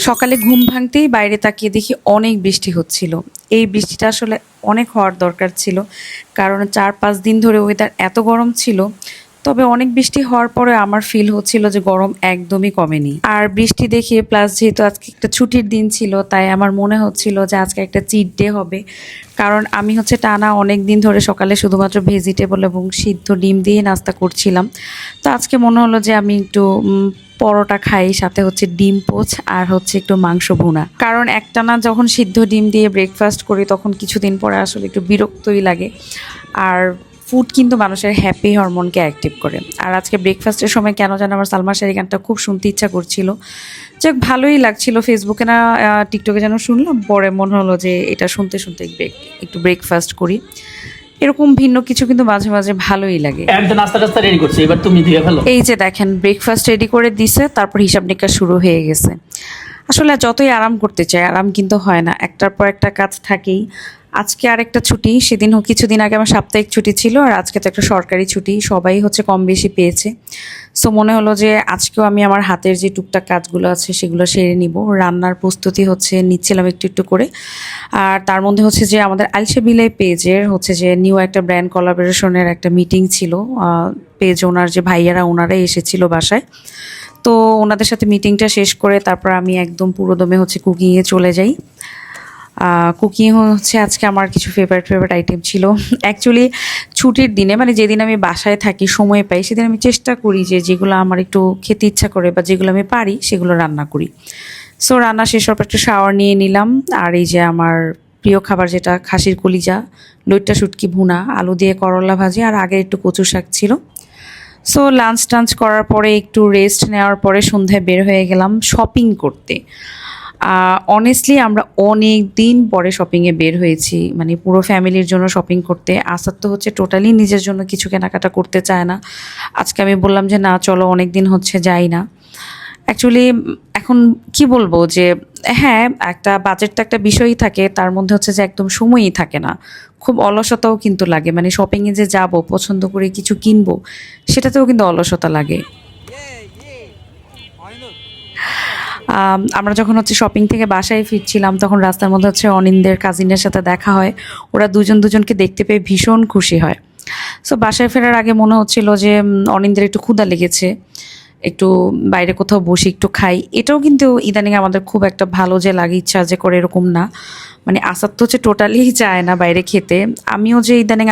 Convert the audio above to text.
সকালে ঘুম ভাঙতেই বাইরে তাকিয়ে দেখি অনেক বৃষ্টি হচ্ছিল। এই বৃষ্টিটা আসলে অনেক হওয়ার দরকার ছিল, কারণ 4-5 দিন ধরে ওয়েদার এত গরম ছিল। তবে অনেক বৃষ্টি হওয়ার পরে আমার ফিল হচ্ছিল যে গরম একদমই কমেনি। আর বৃষ্টি দেখে প্লাস যেহেতু আজকে একটা ছুটির দিন ছিল, তাই আমার মনে হচ্ছিল যে আজকে একটা চিট ডে হবে। কারণ আমি হচ্ছে টানা অনেক দিন ধরে সকালে শুধুমাত্র ভেজিটেবল এবং সিদ্ধ ডিম দিয়ে নাস্তা করছিলাম। তো আজকে মনে হলো যে আমি একটু পরোটা খাই, সাথে হচ্ছে ডিম পোচ আর হচ্ছে একটু মাংস ভুনা। কারণ একটানা যখন সিদ্ধ ডিম দিয়ে ব্রেকফাস্ট করি তখন কিছুদিন পরে আসলে একটু বিরক্তই লাগে। আর ফুড কিন্তু মানুষের হ্যাপি হরমোনকে অ্যাক্টিভ করে। আর আজকে ব্রেকফাস্টের সময় কেন যেন আমার সালমা শাড়ি গানটা খুব শুনতে ইচ্ছা করছিল। যাক, ভালোই লাগছিল। ফেসবুকে না টিকটকে যেন শুনলাম, পরে মনে হলো যে এটা শুনতে শুনতে একটু ব্রেকফাস্ট করি। এরকম ভিন্ন কিছু কিন্তু মাঝে মাঝে ভালোই লাগে। একদম নাস্তা টাস্তা রেডি করছি, এবার তুমি দিয়ে ফেলো। এই যে দেখেন, ব্রেকফাস্ট রেডি করে দিছে, তারপর হিসাব নিকাশ শুরু হয়ে গেছে। আসলে যতই আরাম করতে চাই, আরাম কিন্তু হয় না, একটার পর একটা কাজ থাকেই। আজকে আরেকটা ছুটি, সেদিন কিছুদিন আগে আমার সাপ্তাহিক ছুটি ছিল, আর আজকে তো একটা সরকারি ছুটি, সবাই হচ্ছে কম বেশি পেয়েছে। সো মনে হলো যে আজকেও আমি আমার হাতের যে টুকটাক কাজগুলো আছে সেগুলো সেরে নিব। রান্নার প্রস্তুতি হচ্ছে নিচ্ছিলাম একটু একটু করে। আর তার মধ্যে হচ্ছে যে আমাদের আলসে বিলাই পেজের হচ্ছে যে নিউ একটা ব্র্যান্ড কোলাবোরেশনের একটা মিটিং ছিল। পেজ ওনার যে ভাইয়ারা, ওনারাই এসেছিল বাসায়। তো ওনাদের সাথে মিটিংটা শেষ করে তারপর আমি একদম পুরোদমে হচ্ছে কুকিংয়ে চলে যাই। কুকিং হচ্ছে আজকে আমার কিছু ফেভারিট আইটেম ছিল। অ্যাকচুয়ালি ছুটির দিনে, মানে যেদিন আমি বাসায় থাকি, সময় পাই, সেদিন আমি চেষ্টা করি যে যেগুলো আমার একটু খেতে ইচ্ছা করে বা যেগুলো আমি পারি সেগুলো রান্না করি। সো রান্না শেষ হওয়ার পর একটু শাওয়ার নিয়ে নিলাম। আর এই যে আমার প্রিয় খাবার, যেটা খাসির কলিজা, লইট্টা শুটকি ভুনা, আলু দিয়ে করলা ভাজি, আর আগে একটু কচু শাক ছিল। সো লাঞ্চ টাঞ্চ করার পরে একটু রেস্ট নেওয়ার পরে সন্ধ্যায় বের হয়ে গেলাম শপিং করতে। অনেস্টলি আমরা অনেক দিন পরে শপিংয়ে বের হয়েছি, মানে পুরো ফ্যামিলির জন্য শপিং করতে। আসার তো হচ্ছে টোটালি নিজের জন্য কিছু কেনাকাটা করতে চায় না। আজকে আমি বললাম যে না চলো, অনেক দিন হচ্ছে যাই না। অ্যাকচুয়ালি এখন কি বলবো যে হ্যাঁ, একটা বাজেট তো একটা বিষয়ই থাকে, তার মধ্যে হচ্ছে যে একদম সময়ই থাকে না। খুব অলসতাও কিন্তু লাগে, মানে শপিংয়ে যে যাব, পছন্দ করে কিছু কিনবো, সেটাতেও কিন্তু অলসতা লাগে। আমরা যখন হচ্ছে শপিং থেকে বাসায় ফিরছিলাম, তখন রাস্তার মধ্যে হচ্ছে অনিন্দের কাজিনের সাথে দেখা হয়। ওরা দুজনকে দেখতে পেয়ে ভীষণ খুশি হয়। সো বাসায় ফেরার আগে মনে হচ্ছিল যে অনিন্দের একটু ক্ষুধা লেগেছে, একটু বাইরে কোথাও বসে একটু খাই। এটাও কিন্তু ইদানিং আমাদের খুব একটা ভালো যে লাগে, ইচ্ছা যে করে, এরকম না। মানে আসার তো হচ্ছে টোটালি চায় না বাইরে খেতে। আমিও যে ইদানিং